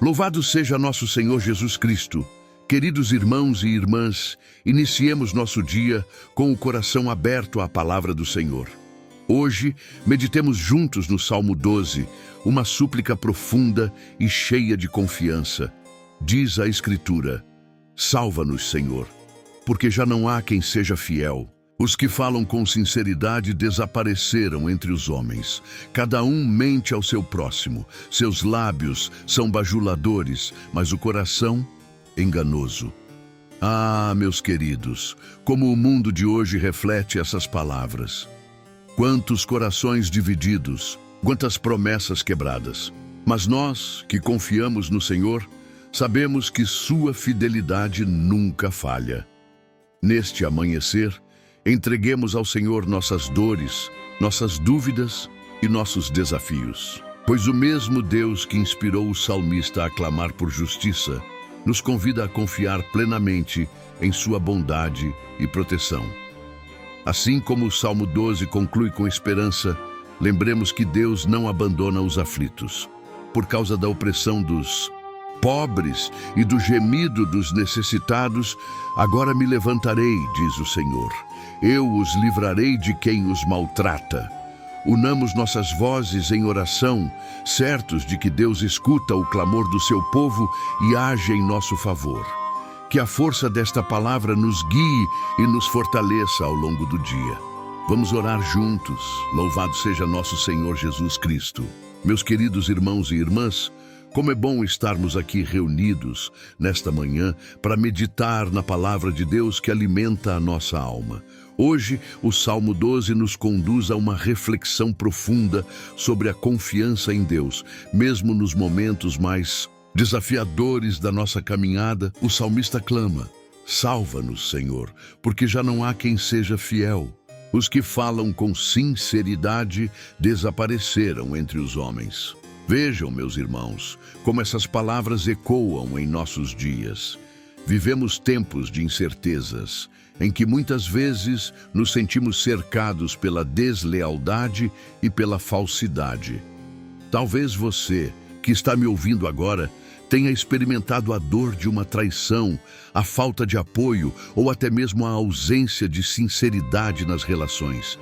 Louvado seja nosso Senhor Jesus Cristo. Queridos irmãos e irmãs, iniciemos nosso dia com o coração aberto à palavra do Senhor. Hoje, meditemos juntos no Salmo 12, uma súplica profunda e cheia de confiança. Diz a Escritura: salva-nos, Senhor, porque já não há quem seja fiel. Os que falam com sinceridade desapareceram entre os homens. Cada um mente ao seu próximo. Seus lábios são bajuladores, mas o coração enganoso. Ah, meus queridos, como o mundo de hoje reflete essas palavras. Quantos corações divididos, quantas promessas quebradas. Mas nós, que confiamos no Senhor, sabemos que sua fidelidade nunca falha. Neste amanhecer, entreguemos ao Senhor nossas dores, nossas dúvidas e nossos desafios. Pois o mesmo Deus que inspirou o salmista a clamar por justiça, nos convida a confiar plenamente em sua bondade e proteção. Assim como o Salmo 12 conclui com esperança, lembremos que Deus não abandona os aflitos. Por causa da opressão dos pobres e do gemido dos necessitados, agora me levantarei, diz o Senhor. Eu os livrarei de quem os maltrata. Unamos nossas vozes em oração, certos de que Deus escuta o clamor do seu povo e age em nosso favor. Que a força desta palavra nos guie e nos fortaleça ao longo do dia. Vamos orar juntos. Louvado seja nosso Senhor Jesus Cristo. Meus queridos irmãos e irmãs, como é bom estarmos aqui reunidos nesta manhã para meditar na palavra de Deus que alimenta a nossa alma. Hoje, o Salmo 12 nos conduz a uma reflexão profunda sobre a confiança em Deus. Mesmo nos momentos mais desafiadores da nossa caminhada, o salmista clama: salva-nos, Senhor, porque já não há quem seja fiel. Os que falam com sinceridade desapareceram entre os homens. Vejam, meus irmãos, como essas palavras ecoam em nossos dias. Vivemos tempos de incertezas, em que muitas vezes nos sentimos cercados pela deslealdade e pela falsidade. Talvez você, que está me ouvindo agora, tenha experimentado a dor de uma traição, a falta de apoio ou até mesmo a ausência de sinceridade nas relações.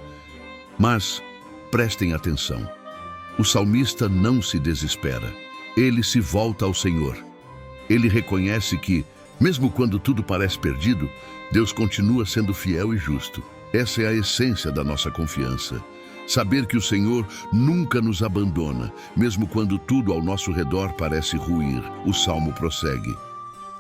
Mas prestem atenção. O salmista não se desespera. Ele se volta ao Senhor. Ele reconhece que, mesmo quando tudo parece perdido, Deus continua sendo fiel e justo. Essa é a essência da nossa confiança. Saber que o Senhor nunca nos abandona, mesmo quando tudo ao nosso redor parece ruir. O Salmo prossegue: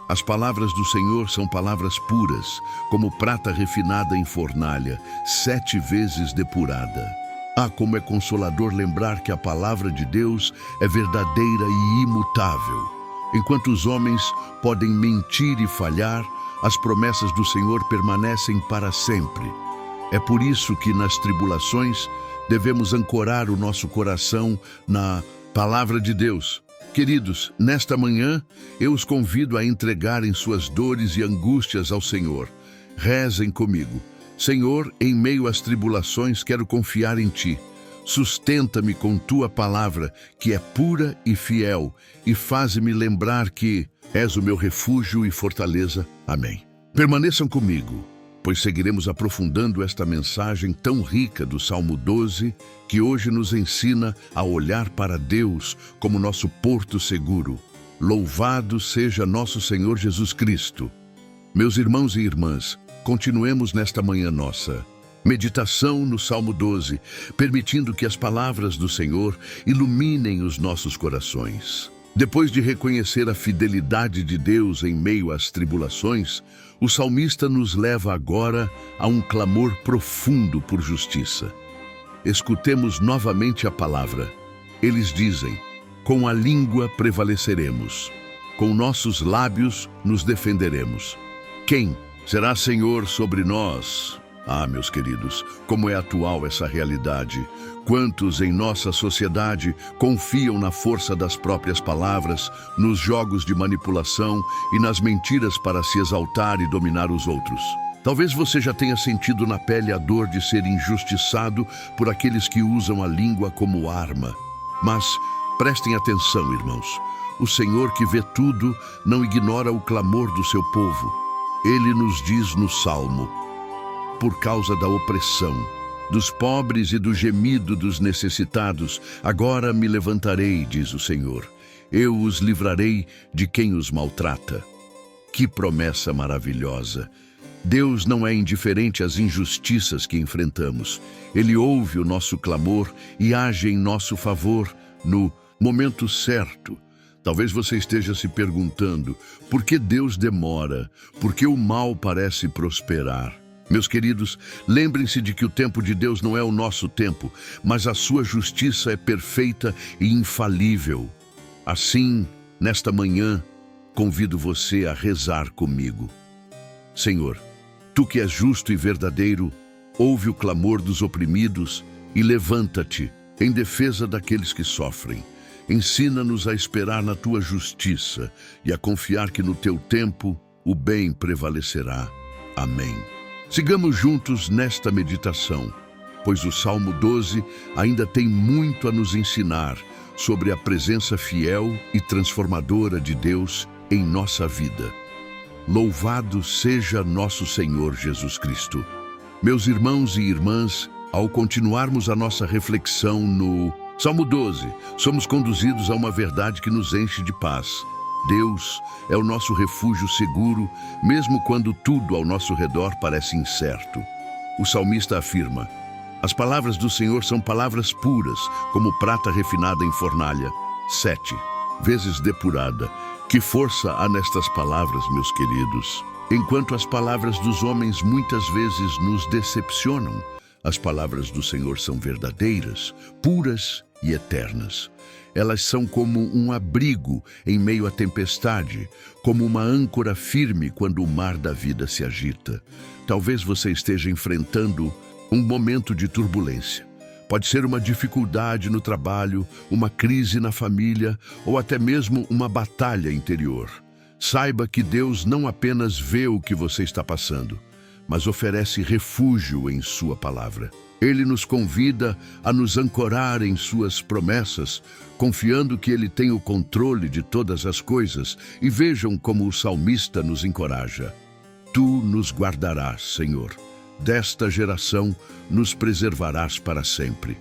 as palavras do Senhor são palavras puras, como prata refinada em fornalha, 7 vezes depurada. Ah, como é consolador lembrar que a palavra de Deus é verdadeira e imutável. Enquanto os homens podem mentir e falhar, as promessas do Senhor permanecem para sempre. É por isso que nas tribulações devemos ancorar o nosso coração na palavra de Deus. Queridos, nesta manhã eu os convido a entregarem suas dores e angústias ao Senhor. Rezem comigo. Senhor, em meio às tribulações quero confiar em Ti. Sustenta-me com Tua palavra, que é pura e fiel, e faze-me lembrar que és o meu refúgio e fortaleza. Amém. Permaneçam comigo, pois seguiremos aprofundando esta mensagem tão rica do Salmo 12, que hoje nos ensina a olhar para Deus como nosso porto seguro. Louvado seja nosso Senhor Jesus Cristo. Meus irmãos e irmãs, continuemos nesta manhã nossa meditação no Salmo 12, permitindo que as palavras do Senhor iluminem os nossos corações. Depois de reconhecer a fidelidade de Deus em meio às tribulações, o salmista nos leva agora a um clamor profundo por justiça. Escutemos novamente a palavra. Eles dizem: com a língua prevaleceremos, com nossos lábios nos defenderemos. Quem será Senhor sobre nós? Ah, meus queridos, como é atual essa realidade. Quantos em nossa sociedade confiam na força das próprias palavras, nos jogos de manipulação e nas mentiras para se exaltar e dominar os outros? Talvez você já tenha sentido na pele a dor de ser injustiçado por aqueles que usam a língua como arma. Mas prestem atenção, irmãos. O Senhor que vê tudo não ignora o clamor do seu povo. Ele nos diz no Salmo: por causa da opressão dos pobres e do gemido dos necessitados, agora me levantarei, diz o Senhor. Eu os livrarei de quem os maltrata. Que promessa maravilhosa! Deus não é indiferente às injustiças que enfrentamos. Ele ouve o nosso clamor e age em nosso favor no momento certo. Talvez você esteja se perguntando, por que Deus demora? Por que o mal parece prosperar? Meus queridos, lembrem-se de que o tempo de Deus não é o nosso tempo, mas a sua justiça é perfeita e infalível. Assim, nesta manhã, convido você a rezar comigo. Senhor, Tu que és justo e verdadeiro, ouve o clamor dos oprimidos e levanta-te em defesa daqueles que sofrem. Ensina-nos a esperar na Tua justiça e a confiar que no Teu tempo o bem prevalecerá. Amém. Sigamos juntos nesta meditação, pois o Salmo 12 ainda tem muito a nos ensinar sobre a presença fiel e transformadora de Deus em nossa vida. Louvado seja nosso Senhor Jesus Cristo. Meus irmãos e irmãs, ao continuarmos a nossa reflexão no Salmo 12, somos conduzidos a uma verdade que nos enche de paz. Deus é o nosso refúgio seguro, mesmo quando tudo ao nosso redor parece incerto. O salmista afirma: as palavras do Senhor são palavras puras, como prata refinada em fornalha, 7 vezes depurada. Que força há nestas palavras, meus queridos! Enquanto as palavras dos homens muitas vezes nos decepcionam, as palavras do Senhor são verdadeiras, puras e eternas. Elas são como um abrigo em meio à tempestade, como uma âncora firme quando o mar da vida se agita. Talvez você esteja enfrentando um momento de turbulência. Pode ser uma dificuldade no trabalho, uma crise na família ou até mesmo uma batalha interior. Saiba que Deus não apenas vê o que você está passando, mas oferece refúgio em Sua palavra. Ele nos convida a nos ancorar em Suas promessas, confiando que Ele tem o controle de todas as coisas, e vejam como o salmista nos encoraja. Tu nos guardarás, Senhor. Desta geração nos preservarás para sempre.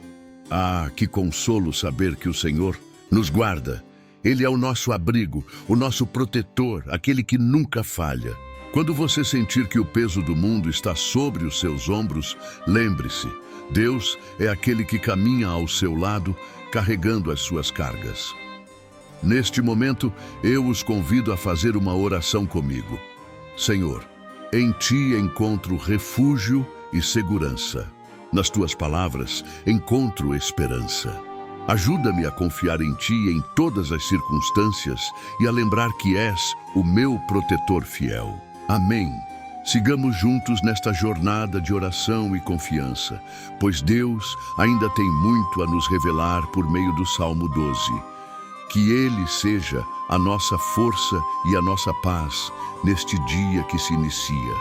Ah, que consolo saber que o Senhor nos guarda. Ele é o nosso abrigo, o nosso protetor, aquele que nunca falha. Quando você sentir que o peso do mundo está sobre os seus ombros, lembre-se, Deus é aquele que caminha ao seu lado, carregando as suas cargas. Neste momento, eu os convido a fazer uma oração comigo. Senhor, em Ti encontro refúgio e segurança. Nas Tuas palavras, encontro esperança. Ajuda-me a confiar em Ti em todas as circunstâncias e a lembrar que és o meu protetor fiel. Amém. Sigamos juntos nesta jornada de oração e confiança, pois Deus ainda tem muito a nos revelar por meio do Salmo 12. Que Ele seja a nossa força e a nossa paz neste dia que se inicia.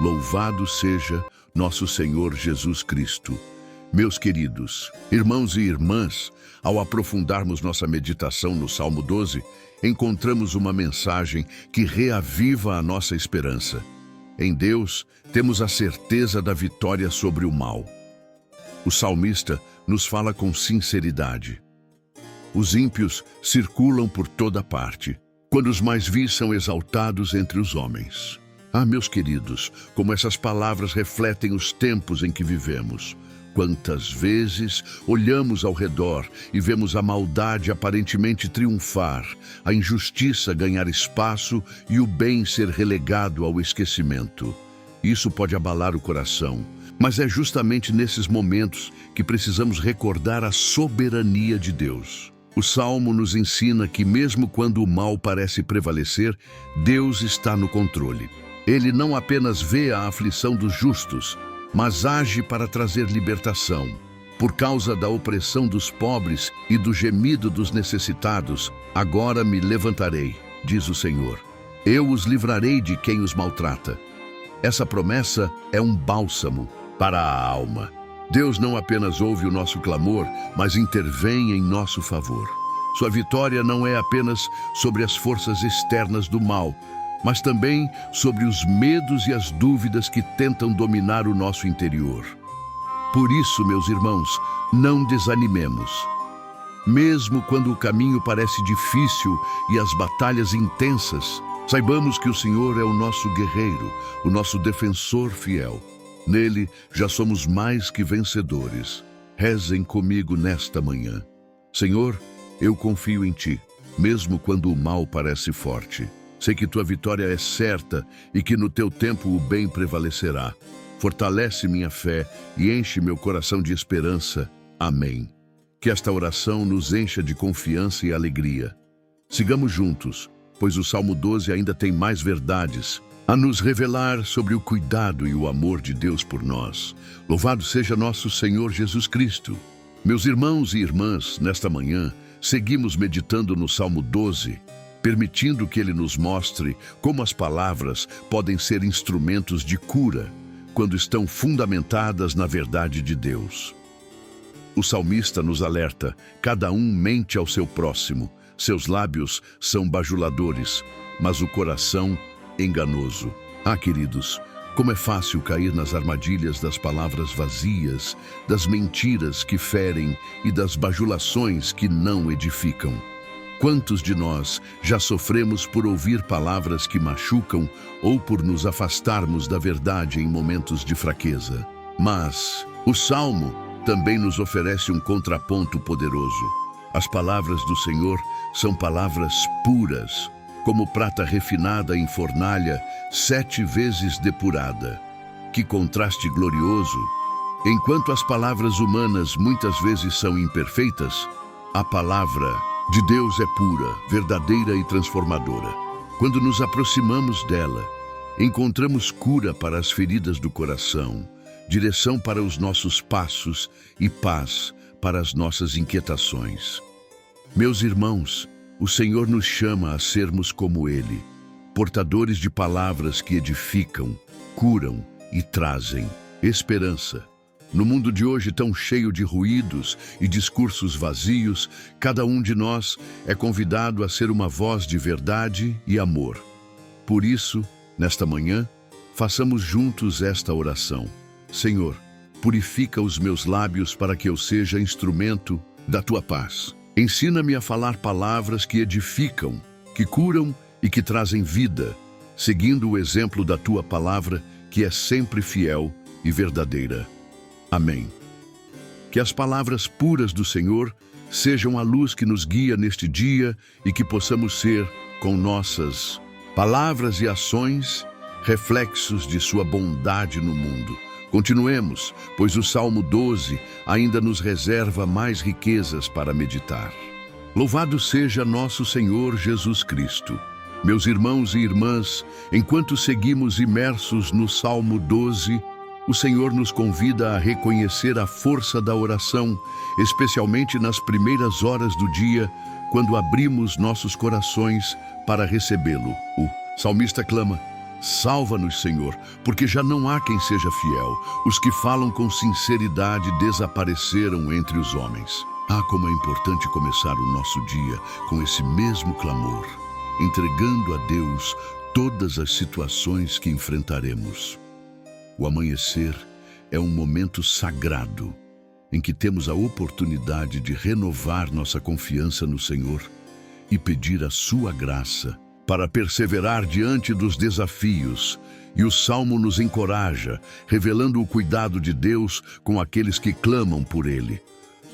Louvado seja nosso Senhor Jesus Cristo. Meus queridos irmãos e irmãs, ao aprofundarmos nossa meditação no Salmo 12, encontramos uma mensagem que reaviva a nossa esperança. Em Deus, temos a certeza da vitória sobre o mal. O salmista nos fala com sinceridade. Os ímpios circulam por toda parte, quando os mais vis são exaltados entre os homens. Ah, meus queridos, como essas palavras refletem os tempos em que vivemos. Quantas vezes olhamos ao redor e vemos a maldade aparentemente triunfar, a injustiça ganhar espaço e o bem ser relegado ao esquecimento. Isso pode abalar o coração, mas é justamente nesses momentos que precisamos recordar a soberania de Deus. O Salmo nos ensina que mesmo quando o mal parece prevalecer, Deus está no controle. Ele não apenas vê a aflição dos justos, mas age para trazer libertação. Por causa da opressão dos pobres e do gemido dos necessitados, agora me levantarei, diz o Senhor. Eu os livrarei de quem os maltrata. Essa promessa é um bálsamo para a alma. Deus não apenas ouve o nosso clamor, mas intervém em nosso favor. Sua vitória não é apenas sobre as forças externas do mal, mas também sobre os medos e as dúvidas que tentam dominar o nosso interior. Por isso, meus irmãos, não desanimemos. Mesmo quando o caminho parece difícil e as batalhas intensas, saibamos que o Senhor é o nosso guerreiro, o nosso defensor fiel. Nele já somos mais que vencedores. Rezem comigo nesta manhã. Senhor, eu confio em Ti, mesmo quando o mal parece forte. Sei que Tua vitória é certa e que no Teu tempo o bem prevalecerá. Fortalece minha fé e enche meu coração de esperança. Amém. Que esta oração nos encha de confiança e alegria. Sigamos juntos, pois o Salmo 12 ainda tem mais verdades a nos revelar sobre o cuidado e o amor de Deus por nós. Louvado seja nosso Senhor Jesus Cristo. Meus irmãos e irmãs, nesta manhã, seguimos meditando no Salmo 12, permitindo que ele nos mostre como as palavras podem ser instrumentos de cura quando estão fundamentadas na verdade de Deus. O salmista nos alerta: cada um mente ao seu próximo, seus lábios são bajuladores, mas o coração enganoso. Ah, queridos, como é fácil cair nas armadilhas das palavras vazias, das mentiras que ferem e das bajulações que não edificam. Quantos de nós já sofremos por ouvir palavras que machucam ou por nos afastarmos da verdade em momentos de fraqueza? Mas o Salmo também nos oferece um contraponto poderoso. As palavras do Senhor são palavras puras, como prata refinada em fornalha, 7 vezes depurada. Que contraste glorioso! Enquanto as palavras humanas muitas vezes são imperfeitas, a palavra de Deus é pura, verdadeira e transformadora. Quando nos aproximamos dela, encontramos cura para as feridas do coração, direção para os nossos passos e paz para as nossas inquietações. Meus irmãos, o Senhor nos chama a sermos como Ele, portadores de palavras que edificam, curam e trazem esperança. No mundo de hoje tão cheio de ruídos e discursos vazios, cada um de nós é convidado a ser uma voz de verdade e amor. Por isso, nesta manhã, façamos juntos esta oração. Senhor, purifica os meus lábios para que eu seja instrumento da Tua paz. Ensina-me a falar palavras que edificam, que curam e que trazem vida, seguindo o exemplo da Tua palavra, que é sempre fiel e verdadeira. Amém. Que as palavras puras do Senhor sejam a luz que nos guia neste dia e que possamos ser, com nossas palavras e ações, reflexos de Sua bondade no mundo. Continuemos, pois o Salmo 12 ainda nos reserva mais riquezas para meditar. Louvado seja nosso Senhor Jesus Cristo. Meus irmãos e irmãs, enquanto seguimos imersos no Salmo 12, o Senhor nos convida a reconhecer a força da oração, especialmente nas primeiras horas do dia, quando abrimos nossos corações para recebê-lo. O salmista clama: salva-nos, Senhor, porque já não há quem seja fiel. Os que falam com sinceridade desapareceram entre os homens. Ah, como é importante começar o nosso dia com esse mesmo clamor, entregando a Deus todas as situações que enfrentaremos. O amanhecer é um momento sagrado em que temos a oportunidade de renovar nossa confiança no Senhor e pedir a Sua graça para perseverar diante dos desafios. E o Salmo nos encoraja, revelando o cuidado de Deus com aqueles que clamam por Ele.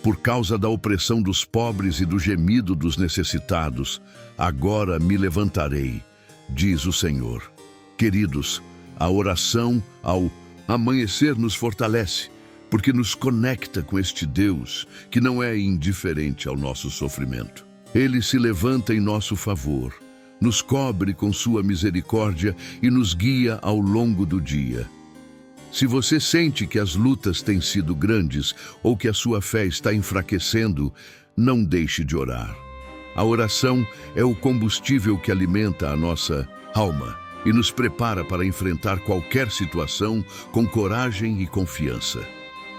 Por causa da opressão dos pobres e do gemido dos necessitados, agora me levantarei, diz o Senhor. Queridos, a oração ao amanhecer nos fortalece, porque nos conecta com este Deus que não é indiferente ao nosso sofrimento. Ele se levanta em nosso favor, nos cobre com sua misericórdia e nos guia ao longo do dia. Se você sente que as lutas têm sido grandes ou que a sua fé está enfraquecendo, não deixe de orar. A oração é o combustível que alimenta a nossa alma e nos prepara para enfrentar qualquer situação com coragem e confiança.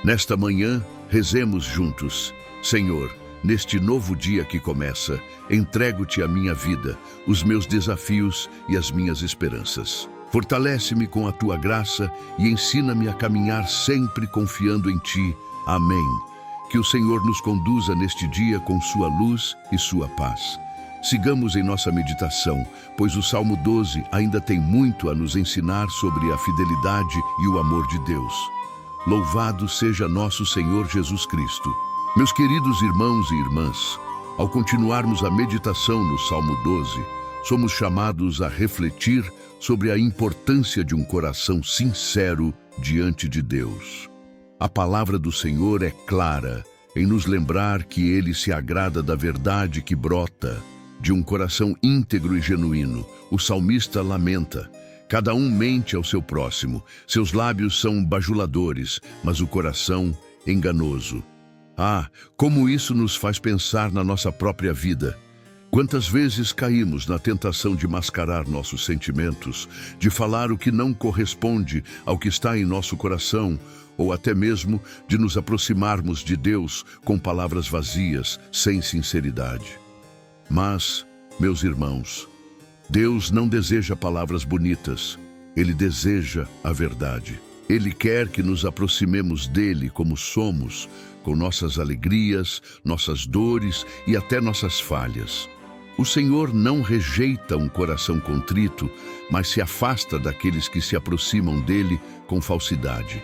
Nesta manhã, rezemos juntos. Senhor, neste novo dia que começa, entrego-te a minha vida, os meus desafios e as minhas esperanças. Fortalece-me com a tua graça e ensina-me a caminhar sempre confiando em ti. Amém. Que o Senhor nos conduza neste dia com sua luz e sua paz. Sigamos em nossa meditação, pois o Salmo 12 ainda tem muito a nos ensinar sobre a fidelidade e o amor de Deus. Louvado seja nosso Senhor Jesus Cristo. Meus queridos irmãos e irmãs, ao continuarmos a meditação no Salmo 12, somos chamados a refletir sobre a importância de um coração sincero diante de Deus. A palavra do Senhor é clara em nos lembrar que Ele se agrada da verdade que brota de um coração íntegro e genuíno. O salmista lamenta: cada um mente ao seu próximo, seus lábios são bajuladores, mas o coração enganoso. Ah, como isso nos faz pensar na nossa própria vida. Quantas vezes caímos na tentação de mascarar nossos sentimentos, de falar o que não corresponde ao que está em nosso coração, ou até mesmo de nos aproximarmos de Deus com palavras vazias, sem sinceridade. Mas, meus irmãos, Deus não deseja palavras bonitas, Ele deseja a verdade. Ele quer que nos aproximemos dele como somos, com nossas alegrias, nossas dores e até nossas falhas. O Senhor não rejeita um coração contrito, mas se afasta daqueles que se aproximam dele com falsidade.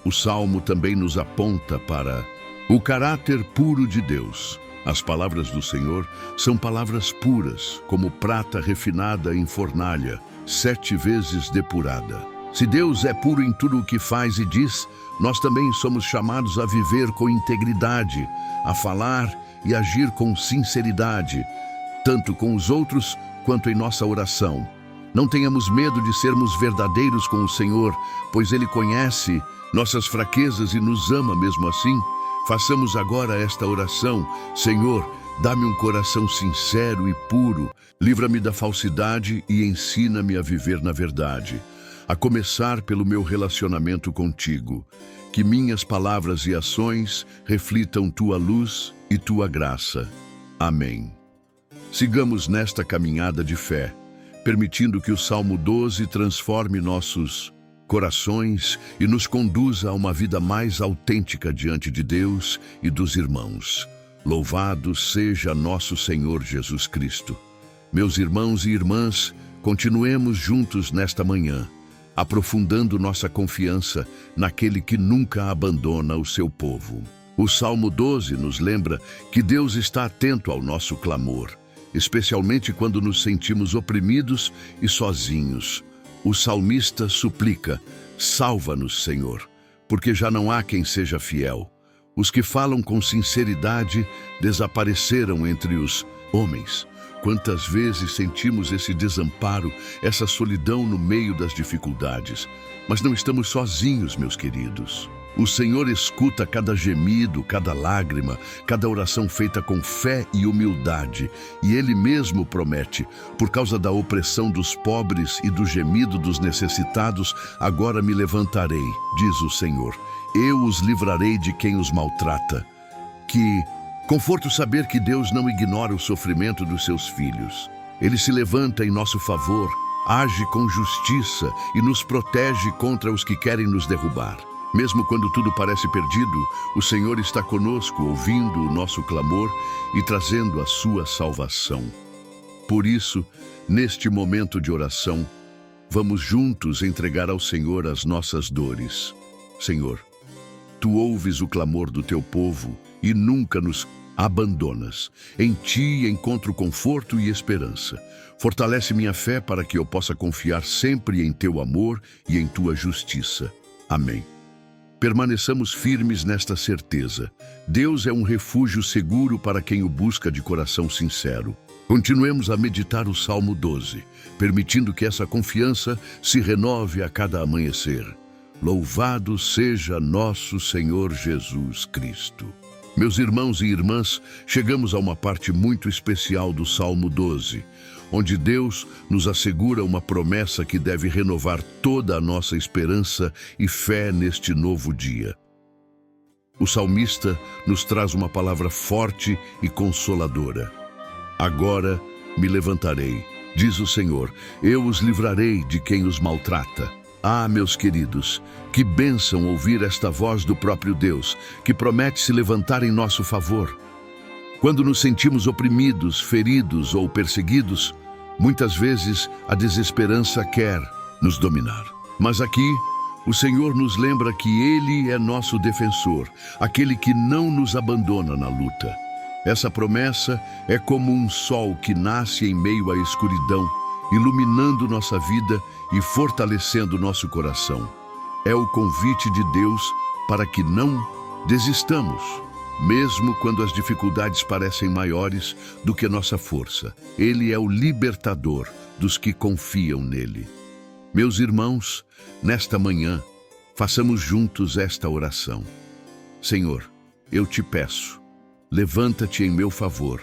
O Salmo também nos aponta para o caráter puro de Deus. As palavras do Senhor são palavras puras, como prata refinada em fornalha, 7 vezes depurada. Se Deus é puro em tudo o que faz e diz, nós também somos chamados a viver com integridade, a falar e agir com sinceridade, tanto com os outros quanto em nossa oração. Não tenhamos medo de sermos verdadeiros com o Senhor, pois Ele conhece nossas fraquezas e nos ama mesmo assim. Façamos agora esta oração: Senhor, dá-me um coração sincero e puro, livra-me da falsidade e ensina-me a viver na verdade, a começar pelo meu relacionamento contigo. Que minhas palavras e ações reflitam tua luz e tua graça. Amém. Sigamos nesta caminhada de fé, permitindo que o Salmo 12 transforme nossos corações e nos conduza a uma vida mais autêntica diante de Deus e dos irmãos. Louvado seja nosso Senhor Jesus Cristo. Meus irmãos e irmãs, continuemos juntos nesta manhã, aprofundando nossa confiança naquele que nunca abandona o seu povo. O Salmo 12 nos lembra que Deus está atento ao nosso clamor, especialmente quando nos sentimos oprimidos e sozinhos. O salmista suplica: salva-nos, Senhor, porque já não há quem seja fiel. Os que falam com sinceridade desapareceram entre os homens. Quantas vezes sentimos esse desamparo, essa solidão no meio das dificuldades. Mas não estamos sozinhos, meus queridos. O Senhor escuta cada gemido, cada lágrima, cada oração feita com fé e humildade. E Ele mesmo promete: por causa da opressão dos pobres e do gemido dos necessitados, agora me levantarei, diz o Senhor. Eu os livrarei de quem os maltrata. Que conforto saber que Deus não ignora o sofrimento dos seus filhos. Ele se levanta em nosso favor, age com justiça e nos protege contra os que querem nos derrubar. Mesmo quando tudo parece perdido, o Senhor está conosco, ouvindo o nosso clamor e trazendo a sua salvação. Por isso, neste momento de oração, vamos juntos entregar ao Senhor as nossas dores. Senhor, Tu ouves o clamor do Teu povo e nunca nos abandonas. Em Ti encontro conforto e esperança. Fortalece minha fé para que eu possa confiar sempre em Teu amor e em Tua justiça. Amém. Permaneçamos firmes nesta certeza. Deus é um refúgio seguro para quem o busca de coração sincero. Continuemos a meditar o Salmo 12, permitindo que essa confiança se renove a cada amanhecer. Louvado seja nosso Senhor Jesus Cristo. Meus irmãos e irmãs, chegamos a uma parte muito especial do Salmo 12, onde Deus nos assegura uma promessa que deve renovar toda a nossa esperança e fé neste novo dia. O salmista nos traz uma palavra forte e consoladora. Agora me levantarei, diz o Senhor, eu os livrarei de quem os maltrata. Ah, meus queridos, que bênção ouvir esta voz do próprio Deus, que promete se levantar em nosso favor. Quando nos sentimos oprimidos, feridos ou perseguidos, muitas vezes a desesperança quer nos dominar. Mas aqui, o Senhor nos lembra que Ele é nosso defensor, aquele que não nos abandona na luta. Essa promessa é como um sol que nasce em meio à escuridão, iluminando nossa vida e fortalecendo nosso coração. É o convite de Deus para que não desistamos, mesmo quando as dificuldades parecem maiores do que nossa força. Ele é o libertador dos que confiam nele. Meus irmãos, nesta manhã, façamos juntos esta oração. Senhor, eu te peço, levanta-te em meu favor,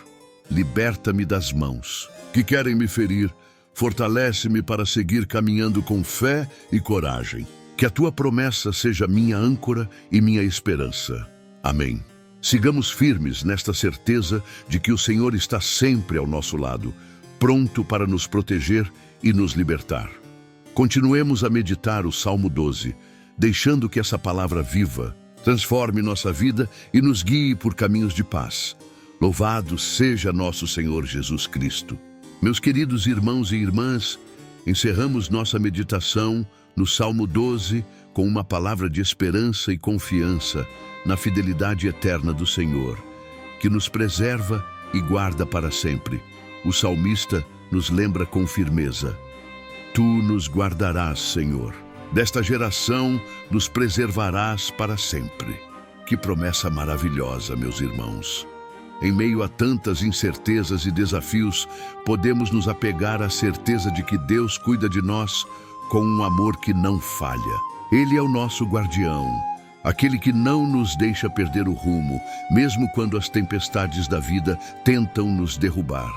liberta-me das mãos que querem me ferir, fortalece-me para seguir caminhando com fé e coragem. Que a tua promessa seja minha âncora e minha esperança. Amém. Sigamos firmes nesta certeza de que o Senhor está sempre ao nosso lado, pronto para nos proteger e nos libertar. Continuemos a meditar o Salmo 12, deixando que essa palavra viva transforme nossa vida e nos guie por caminhos de paz. Louvado seja nosso Senhor Jesus Cristo. Meus queridos irmãos e irmãs, encerramos nossa meditação no Salmo 12 com uma palavra de esperança e confiança na fidelidade eterna do Senhor, que nos preserva e guarda para sempre. O salmista nos lembra com firmeza: Tu nos guardarás, Senhor. Desta geração nos preservarás para sempre. Que promessa maravilhosa, meus irmãos. Em meio a tantas incertezas e desafios, podemos nos apegar à certeza de que Deus cuida de nós com um amor que não falha. Ele é o nosso guardião, aquele que não nos deixa perder o rumo, mesmo quando as tempestades da vida tentam nos derrubar.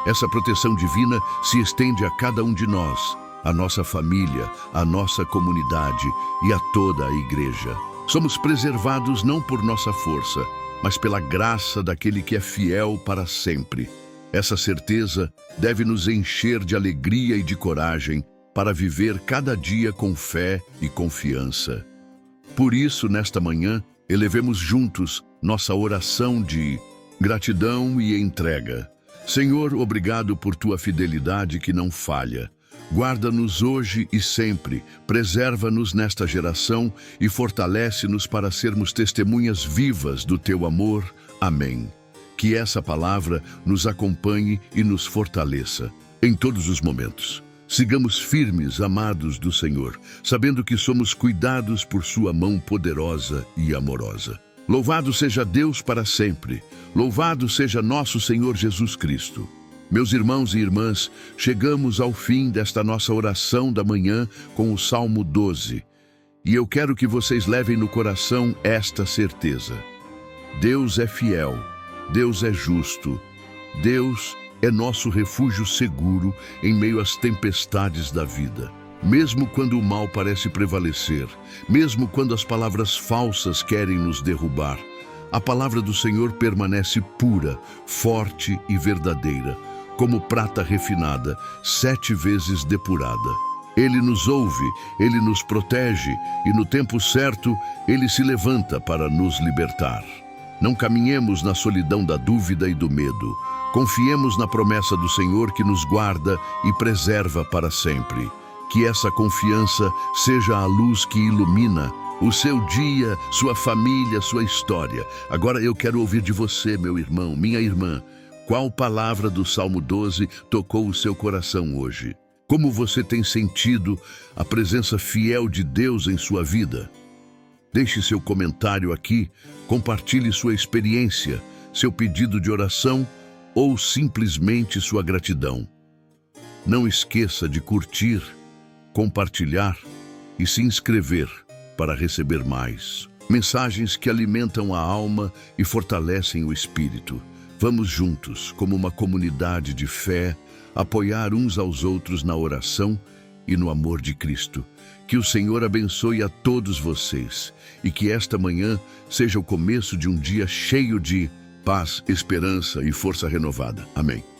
Essa proteção divina se estende a cada um de nós, a nossa família, a nossa comunidade e a toda a igreja. Somos preservados não por nossa força, mas pela graça daquele que é fiel para sempre. Essa certeza deve nos encher de alegria e de coragem para viver cada dia com fé e confiança. Por isso, nesta manhã, elevemos juntos nossa oração de gratidão e entrega. Senhor, obrigado por tua fidelidade que não falha. Guarda-nos hoje e sempre, preserva-nos nesta geração e fortalece-nos para sermos testemunhas vivas do teu amor. Amém. Que essa palavra nos acompanhe e nos fortaleça em todos os momentos. Sigamos firmes, amados do Senhor, sabendo que somos cuidados por sua mão poderosa e amorosa. Louvado seja Deus para sempre. Louvado seja nosso Senhor Jesus Cristo. Meus irmãos e irmãs, chegamos ao fim desta nossa oração da manhã com o Salmo 12. E eu quero que vocês levem no coração esta certeza. Deus é fiel, Deus é justo, Deus é nosso refúgio seguro em meio às tempestades da vida. Mesmo quando o mal parece prevalecer, mesmo quando as palavras falsas querem nos derrubar, a palavra do Senhor permanece pura, forte e verdadeira, como prata refinada, 7 vezes depurada. Ele nos ouve, Ele nos protege e no tempo certo, Ele se levanta para nos libertar. Não caminhemos na solidão da dúvida e do medo. Confiemos na promessa do Senhor que nos guarda e preserva para sempre. Que essa confiança seja a luz que ilumina o seu dia, sua família, sua história. Agora eu quero ouvir de você, meu irmão, minha irmã. Qual palavra do Salmo 12 tocou o seu coração hoje? Como você tem sentido a presença fiel de Deus em sua vida? Deixe seu comentário aqui, compartilhe sua experiência, seu pedido de oração ou simplesmente sua gratidão. Não esqueça de curtir, compartilhar e se inscrever para receber mais mensagens que alimentam a alma e fortalecem o espírito. Vamos juntos, como uma comunidade de fé, apoiar uns aos outros na oração e no amor de Cristo. Que o Senhor abençoe a todos vocês e que esta manhã seja o começo de um dia cheio de paz, esperança e força renovada. Amém.